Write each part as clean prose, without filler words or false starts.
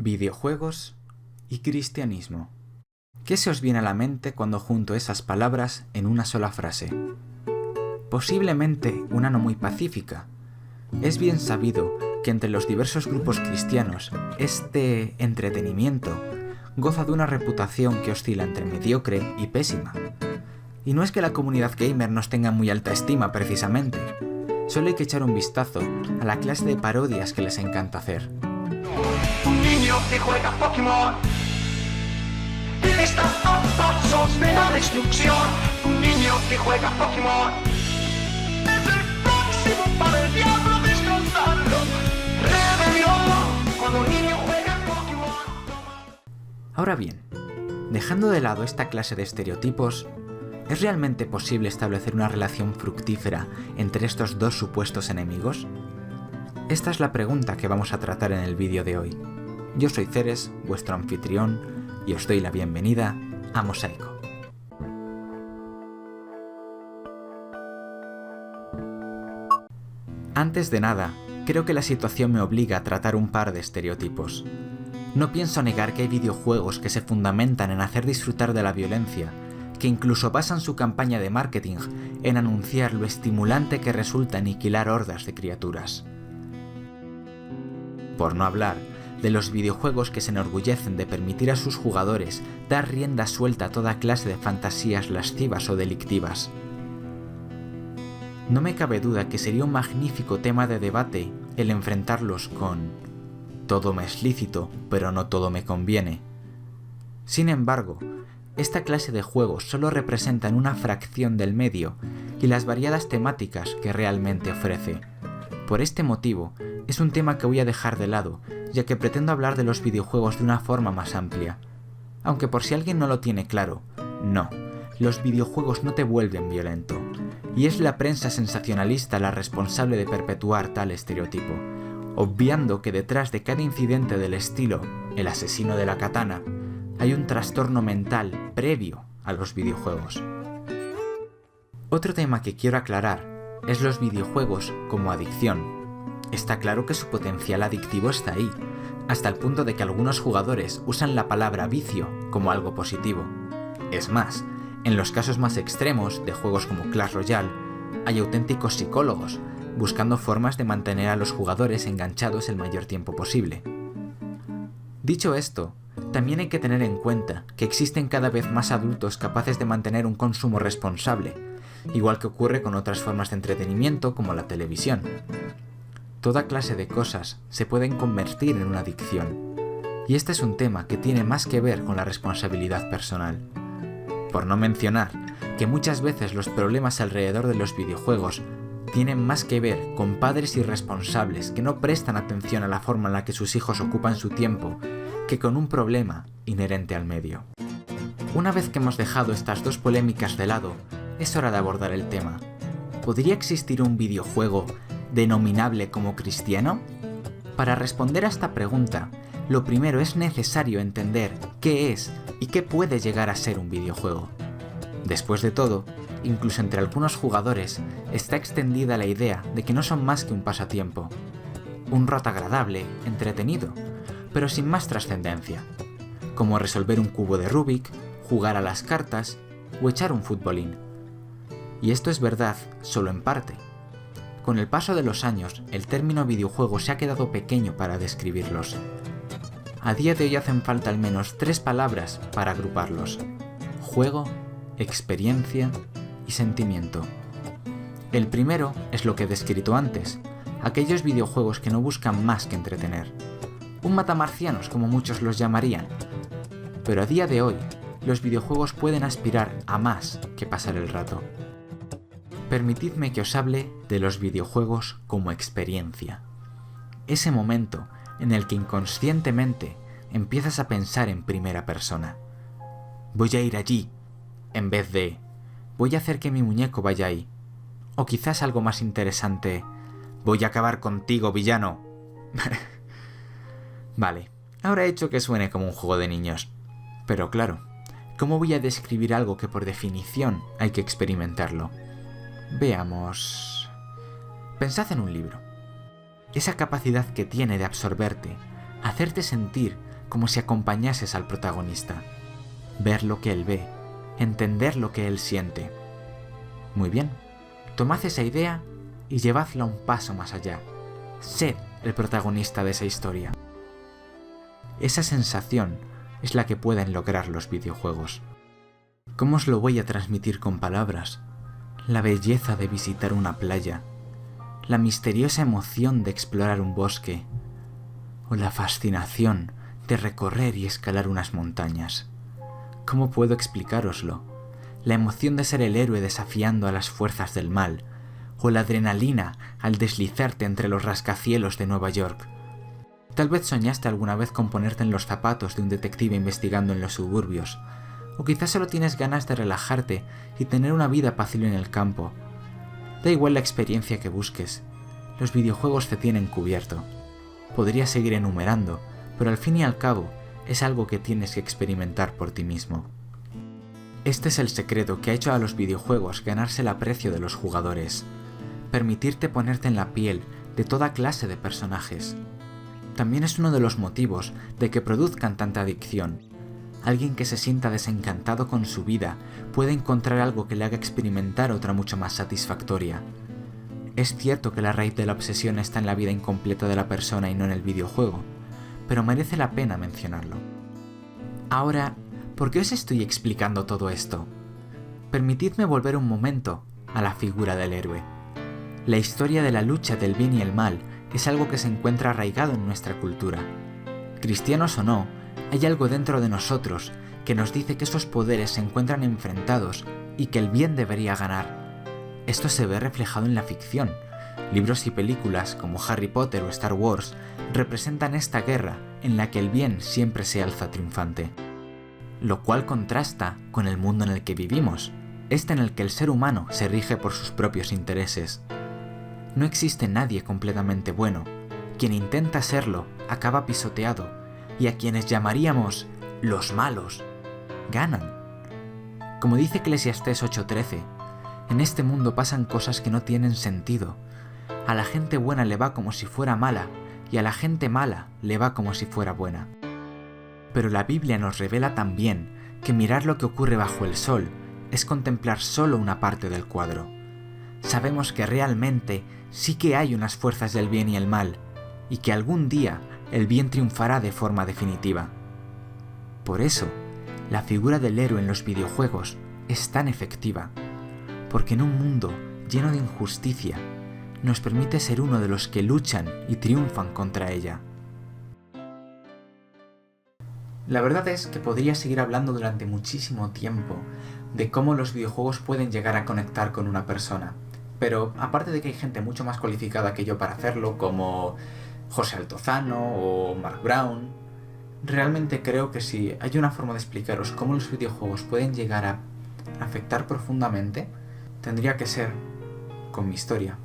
Videojuegos y cristianismo. ¿Qué se os viene a la mente cuando junto esas palabras en una sola frase? Posiblemente una no muy pacífica. Es bien sabido que entre los diversos grupos cristianos, este entretenimiento goza de una reputación que oscila entre mediocre y pésima. Y no es que la comunidad gamer nos tenga muy alta estima precisamente, solo hay que echar un vistazo a la clase de parodias que les encanta hacer. Un niño que juega Pokémon está a pasos de la destrucción. Un niño que juega Pokémon es el próximo para el diablo destrozarlo. Rebelión cuando un niño juega Pokémon. Ahora bien, dejando de lado esta clase de estereotipos, ¿es realmente posible establecer una relación fructífera entre estos dos supuestos enemigos? Esta es la pregunta que vamos a tratar en el vídeo de hoy. Yo soy Ceres, vuestro anfitrión, y os doy la bienvenida a Mosaico. Antes de nada, creo que la situación me obliga a tratar un par de estereotipos. No pienso negar que hay videojuegos que se fundamentan en hacer disfrutar de la violencia, que incluso basan su campaña de marketing en anunciar lo estimulante que resulta aniquilar hordas de criaturas. Por no hablar de los videojuegos que se enorgullecen de permitir a sus jugadores dar rienda suelta a toda clase de fantasías lascivas o delictivas. No me cabe duda que sería un magnífico tema de debate el enfrentarlos con «todo me es lícito, pero no todo me conviene». Sin embargo, esta clase de juegos solo representan una fracción del medio y las variadas temáticas que realmente ofrece. Por este motivo, es un tema que voy a dejar de lado, ya que pretendo hablar de los videojuegos de una forma más amplia. Aunque por si alguien no lo tiene claro, no, los videojuegos no te vuelven violento, y es la prensa sensacionalista la responsable de perpetuar tal estereotipo, obviando que detrás de cada incidente del estilo el asesino de la katana, hay un trastorno mental previo a los videojuegos. Otro tema que quiero aclarar es los videojuegos como adicción. Está claro que su potencial adictivo está ahí, hasta el punto de que algunos jugadores usan la palabra vicio como algo positivo. Es más, en los casos más extremos de juegos como Clash Royale, hay auténticos psicólogos buscando formas de mantener a los jugadores enganchados el mayor tiempo posible. Dicho esto, también hay que tener en cuenta que existen cada vez más adultos capaces de mantener un consumo responsable, igual que ocurre con otras formas de entretenimiento como la televisión. Toda clase de cosas se pueden convertir en una adicción, y este es un tema que tiene más que ver con la responsabilidad personal. Por no mencionar que muchas veces los problemas alrededor de los videojuegos tienen más que ver con padres irresponsables que no prestan atención a la forma en la que sus hijos ocupan su tiempo, que con un problema inherente al medio. Una vez que hemos dejado estas dos polémicas de lado, es hora de abordar el tema. ¿Podría existir un videojuego denominable como cristiano? Para responder a esta pregunta, lo primero es necesario entender qué es y qué puede llegar a ser un videojuego. Después de todo, incluso entre algunos jugadores está extendida la idea de que no son más que un pasatiempo, un rato agradable, entretenido, pero sin más trascendencia, como resolver un cubo de Rubik, jugar a las cartas o echar un futbolín. Y esto es verdad solo en parte. Con el paso de los años, el término videojuego se ha quedado pequeño para describirlos. A día de hoy hacen falta al menos 3 palabras para agruparlos: juego, experiencia y sentimiento. El primero es lo que he descrito antes, aquellos videojuegos que no buscan más que entretener. Un matamarcianos, como muchos los llamarían. Pero a día de hoy, los videojuegos pueden aspirar a más que pasar el rato. Permitidme que os hable de los videojuegos como experiencia. Ese momento en el que inconscientemente empiezas a pensar en primera persona. Voy a ir allí, en vez de voy a hacer que mi muñeco vaya ahí. O quizás algo más interesante, voy a acabar contigo, villano. Vale, ahora he hecho que suene como un juego de niños. Pero claro, ¿cómo voy a describir algo que por definición hay que experimentarlo? Veamos. Pensad en un libro. Esa capacidad que tiene de absorberte, hacerte sentir como si acompañases al protagonista. Ver lo que él ve, entender lo que él siente. Muy bien, tomad esa idea y llevadla un paso más allá. Sed el protagonista de esa historia. Esa sensación es la que pueden lograr los videojuegos. ¿Cómo os lo voy a transmitir con palabras? La belleza de visitar una playa, la misteriosa emoción de explorar un bosque, o la fascinación de recorrer y escalar unas montañas. ¿Cómo puedo explicároslo? La emoción de ser el héroe desafiando a las fuerzas del mal, o la adrenalina al deslizarte entre los rascacielos de Nueva York. Tal vez soñaste alguna vez con ponerte en los zapatos de un detective investigando en los suburbios, o quizás solo tienes ganas de relajarte y tener una vida fácil en el campo. Da igual la experiencia que busques, los videojuegos te tienen cubierto. Podría seguir enumerando, pero al fin y al cabo es algo que tienes que experimentar por ti mismo. Este es el secreto que ha hecho a los videojuegos ganarse el aprecio de los jugadores. Permitirte ponerte en la piel de toda clase de personajes. También es uno de los motivos de que produzcan tanta adicción. Alguien que se sienta desencantado con su vida puede encontrar algo que le haga experimentar otra mucho más satisfactoria. Es cierto que la raíz de la obsesión está en la vida incompleta de la persona y no en el videojuego, pero merece la pena mencionarlo. Ahora, ¿por qué os estoy explicando todo esto? Permitidme volver un momento a la figura del héroe. La historia de la lucha del bien y el mal es algo que se encuentra arraigado en nuestra cultura. Cristianos o no, hay algo dentro de nosotros que nos dice que esos poderes se encuentran enfrentados y que el bien debería ganar. Esto se ve reflejado en la ficción. Libros y películas como Harry Potter o Star Wars representan esta guerra en la que el bien siempre se alza triunfante. Lo cual contrasta con el mundo en el que vivimos, en el que el ser humano se rige por sus propios intereses. No existe nadie completamente bueno. Quien intenta serlo acaba pisoteado, y a quienes llamaríamos los malos, ganan. Como dice Eclesiastés 8:13, en este mundo pasan cosas que no tienen sentido. A la gente buena le va como si fuera mala, y a la gente mala le va como si fuera buena. Pero la Biblia nos revela también que mirar lo que ocurre bajo el sol es contemplar solo una parte del cuadro. Sabemos que realmente sí que hay unas fuerzas del bien y el mal, y que algún día el bien triunfará de forma definitiva. Por eso, la figura del héroe en los videojuegos es tan efectiva, porque en un mundo lleno de injusticia, nos permite ser uno de los que luchan y triunfan contra ella. La verdad es que podría seguir hablando durante muchísimo tiempo de cómo los videojuegos pueden llegar a conectar con una persona. Pero aparte de que hay gente mucho más cualificada que yo para hacerlo, como José Altozano o Mark Brown, realmente creo que si hay una forma de explicaros cómo los videojuegos pueden llegar a afectar profundamente, tendría que ser con mi historia.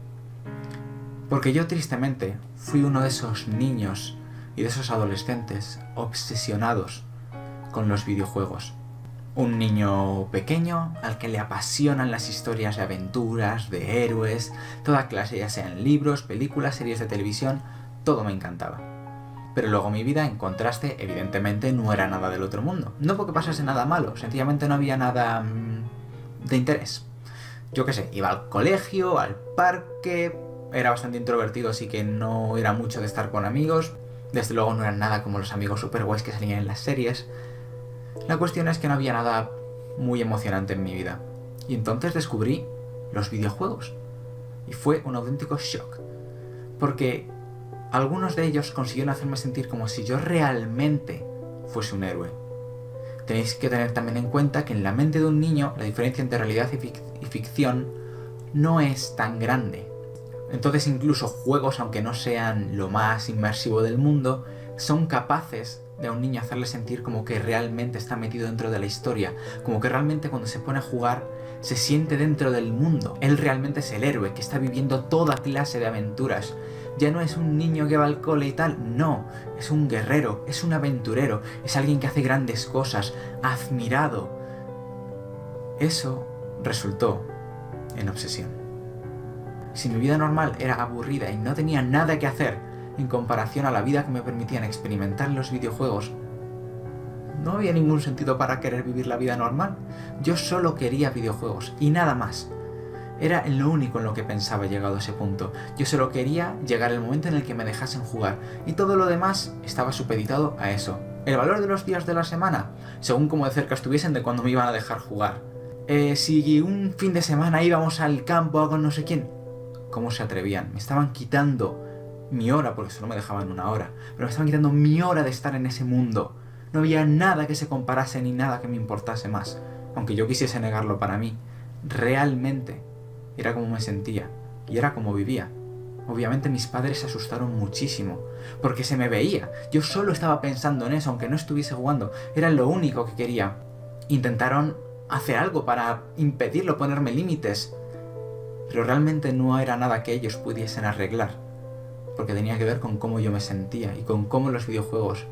Porque yo tristemente fui uno de esos niños y de esos adolescentes obsesionados con los videojuegos. Un niño pequeño al que le apasionan las historias de aventuras, de héroes, toda clase, ya sean libros, películas, series de televisión, todo me encantaba. Pero luego mi vida, en contraste, evidentemente no era nada del otro mundo. No porque pasase nada malo, sencillamente no había nada de interés. Yo qué sé, iba al colegio, al parque, era bastante introvertido, así que no era mucho de estar con amigos. Desde luego no eran nada como los amigos super guays que salían en las series. La cuestión es que no había nada muy emocionante en mi vida. Y entonces descubrí los videojuegos. Y fue un auténtico shock. Porque algunos de ellos consiguieron hacerme sentir como si yo realmente fuese un héroe. Tenéis que tener también en cuenta que en la mente de un niño la diferencia entre realidad y ficción no es tan grande. Entonces incluso juegos, aunque no sean lo más inmersivo del mundo, son capaces de a un niño hacerle sentir como que realmente está metido dentro de la historia, como que realmente cuando se pone a jugar se siente dentro del mundo. Él realmente es el héroe que está viviendo toda clase de aventuras. Ya no es un niño que va al cole y tal, no, es un guerrero, es un aventurero, es alguien que hace grandes cosas, admirado. Eso resultó en obsesión. Si mi vida normal era aburrida y no tenía nada que hacer en comparación a la vida que me permitían experimentar en los videojuegos, no había ningún sentido para querer vivir la vida normal. Yo solo quería videojuegos y nada más. Era lo único en lo que pensaba llegado a ese punto. Yo solo quería llegar el momento en el que me dejasen jugar y todo lo demás estaba supeditado a eso. El valor de los días de la semana, según cómo de cerca estuviesen de cuando me iban a dejar jugar. Si un fin de semana íbamos al campo o con no sé quién, ¿cómo se atrevían? Me estaban quitando mi hora, porque solo me dejaban una hora, pero me estaban quitando mi hora de estar en ese mundo. No había nada que se comparase ni nada que me importase más, aunque yo quisiese negarlo para mí. Realmente era como me sentía y era como vivía. Obviamente mis padres se asustaron muchísimo, porque se me veía. Yo solo estaba pensando en eso, aunque no estuviese jugando. Era lo único que quería. Intentaron hacer algo para impedirlo, ponerme límites, pero realmente no era nada que ellos pudiesen arreglar, porque tenía que ver con cómo yo me sentía y con cómo los videojuegos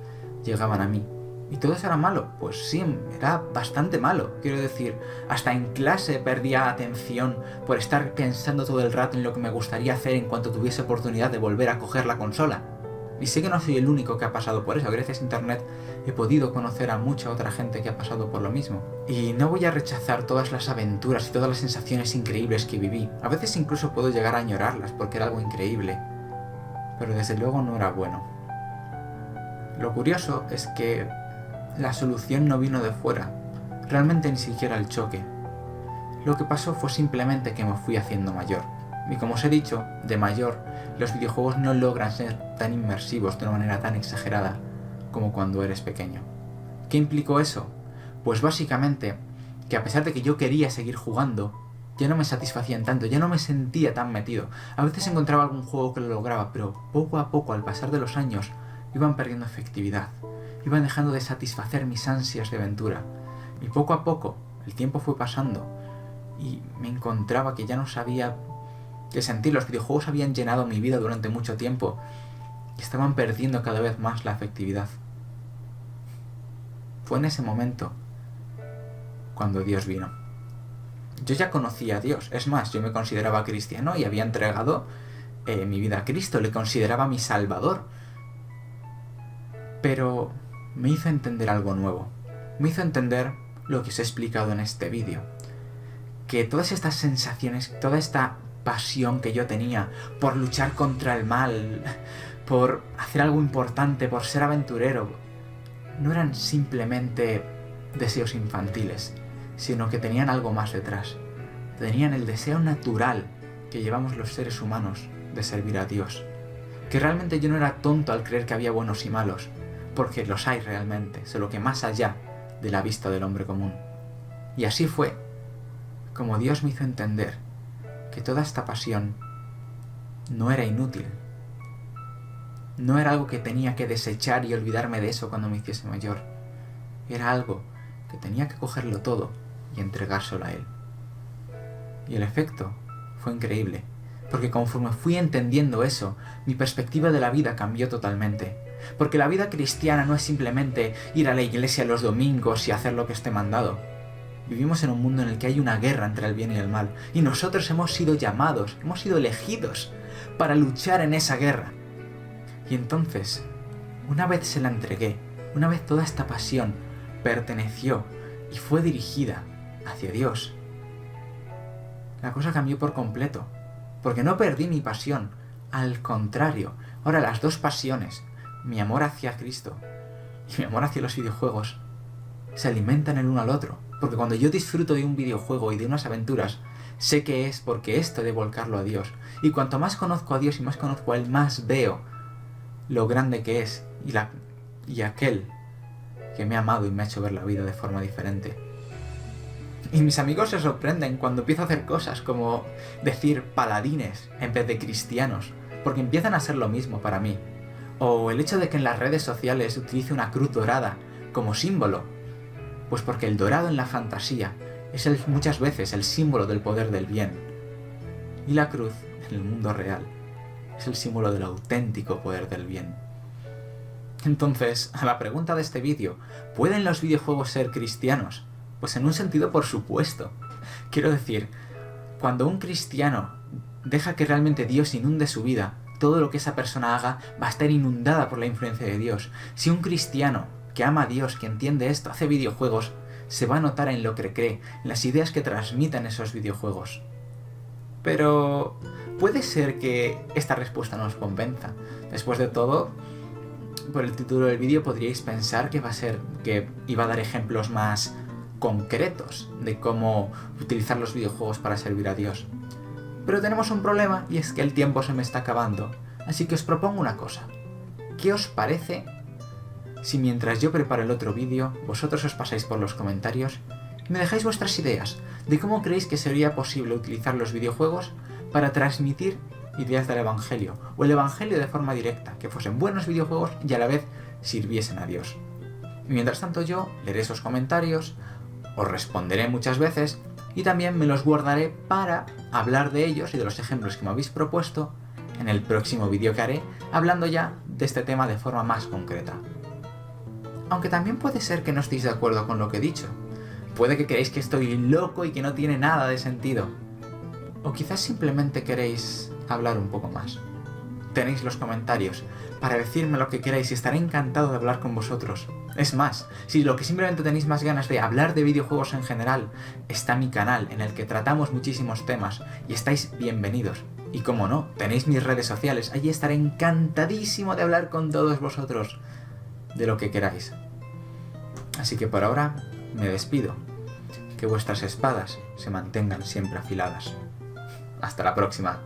llegaban a mí. ¿Y todo eso era malo? Pues sí, era bastante malo. Quiero decir, hasta en clase perdía atención por estar pensando todo el rato en lo que me gustaría hacer en cuanto tuviese oportunidad de volver a coger la consola. Y sé que no soy el único que ha pasado por eso. Gracias a internet he podido conocer a mucha otra gente que ha pasado por lo mismo. Y no voy a rechazar todas las aventuras y todas las sensaciones increíbles que viví. A veces incluso puedo llegar a añorarlas porque era algo increíble. Pero desde luego no era bueno. Lo curioso es que la solución no vino de fuera, realmente ni siquiera el choque. Lo que pasó fue simplemente que me fui haciendo mayor. Y como os he dicho, de mayor, los videojuegos no logran ser tan inmersivos de una manera tan exagerada como cuando eres pequeño. ¿Qué implicó eso? Pues básicamente que a pesar de que yo quería seguir jugando, ya no me satisfacían tanto, ya no me sentía tan metido. A veces encontraba algún juego que lo lograba, pero poco a poco, al pasar de los años, iban perdiendo efectividad. Iban dejando de satisfacer mis ansias de aventura. Y poco a poco, el tiempo fue pasando y me encontraba que ya no sabía qué sentir. Los videojuegos habían llenado mi vida durante mucho tiempo y estaban perdiendo cada vez más la efectividad. Fue en ese momento cuando Dios vino. Yo ya conocía a Dios, es más, yo me consideraba cristiano y había entregado mi vida a Cristo, le consideraba mi Salvador. Pero me hizo entender algo nuevo. Me hizo entender lo que os he explicado en este vídeo. Que todas estas sensaciones, toda esta pasión que yo tenía por luchar contra el mal, por hacer algo importante, por ser aventurero, no eran simplemente deseos infantiles, sino que tenían algo más detrás. Tenían el deseo natural que llevamos los seres humanos de servir a Dios. Que realmente yo no era tonto al creer que había buenos y malos, porque los hay realmente, solo que más allá de la vista del hombre común. Y así fue como Dios me hizo entender que toda esta pasión no era inútil. No era algo que tenía que desechar y olvidarme de eso cuando me hiciese mayor. Era algo que tenía que cogerlo todo y entregárselo a Él. Y el efecto fue increíble, porque conforme fui entendiendo eso, mi perspectiva de la vida cambió totalmente. Porque la vida cristiana no es simplemente ir a la iglesia los domingos y hacer lo que esté mandado. Vivimos en un mundo en el que hay una guerra entre el bien y el mal, y nosotros hemos sido llamados, hemos sido elegidos para luchar en esa guerra. Y entonces, una vez se la entregué, una vez toda esta pasión perteneció y fue dirigida hacia Dios, la cosa cambió por completo, porque no perdí mi pasión, al contrario, ahora las dos pasiones, mi amor hacia Cristo y mi amor hacia los videojuegos, se alimentan el uno al otro. Porque cuando yo disfruto de un videojuego y de unas aventuras, sé que es porque esto de volcarlo a Dios. Y cuanto más conozco a Dios y más conozco a Él, más veo lo grande que es y aquel que me ha amado y me ha hecho ver la vida de forma diferente. Y mis amigos se sorprenden cuando empiezo a hacer cosas como decir paladines en vez de cristianos, porque empiezan a ser lo mismo para mí. O el hecho de que en las redes sociales utilice una cruz dorada como símbolo, pues porque el dorado en la fantasía es muchas veces el símbolo del poder del bien. Y la cruz, en el mundo real, es el símbolo del auténtico poder del bien. Entonces, a la pregunta de este vídeo, ¿pueden los videojuegos ser cristianos? Pues en un sentido, por supuesto. Quiero decir, cuando un cristiano deja que realmente Dios inunde su vida, todo lo que esa persona haga va a estar inundada por la influencia de Dios. Si un cristiano que ama a Dios, que entiende esto, hace videojuegos, se va a notar en lo que cree, en las ideas que transmitan esos videojuegos. Pero puede ser que esta respuesta no os convenza. Después de todo, por el título del vídeo podríais pensar que iba a dar ejemplos más concretos de cómo utilizar los videojuegos para servir a Dios. Pero tenemos un problema, y es que el tiempo se me está acabando. Así que os propongo una cosa. ¿Qué os parece si mientras yo preparo el otro vídeo, vosotros os pasáis por los comentarios y me dejáis vuestras ideas de cómo creéis que sería posible utilizar los videojuegos para transmitir ideas del Evangelio, o el Evangelio de forma directa, que fuesen buenos videojuegos y a la vez sirviesen a Dios? Y mientras tanto yo leeré esos comentarios, os responderé muchas veces y también me los guardaré para hablar de ellos y de los ejemplos que me habéis propuesto en el próximo vídeo que haré, hablando ya de este tema de forma más concreta. Aunque también puede ser que no estéis de acuerdo con lo que he dicho. Puede que creáis que estoy loco y que no tiene nada de sentido. O quizás simplemente queréis hablar un poco más. Tenéis los comentarios para decirme lo que queráis y estaré encantado de hablar con vosotros. Es más, si lo que simplemente tenéis más ganas de hablar de videojuegos en general, está mi canal en el que tratamos muchísimos temas y estáis bienvenidos. Y como no, tenéis mis redes sociales, allí estaré encantadísimo de hablar con todos vosotros de lo que queráis. Así que por ahora me despido. Que vuestras espadas se mantengan siempre afiladas. Hasta la próxima.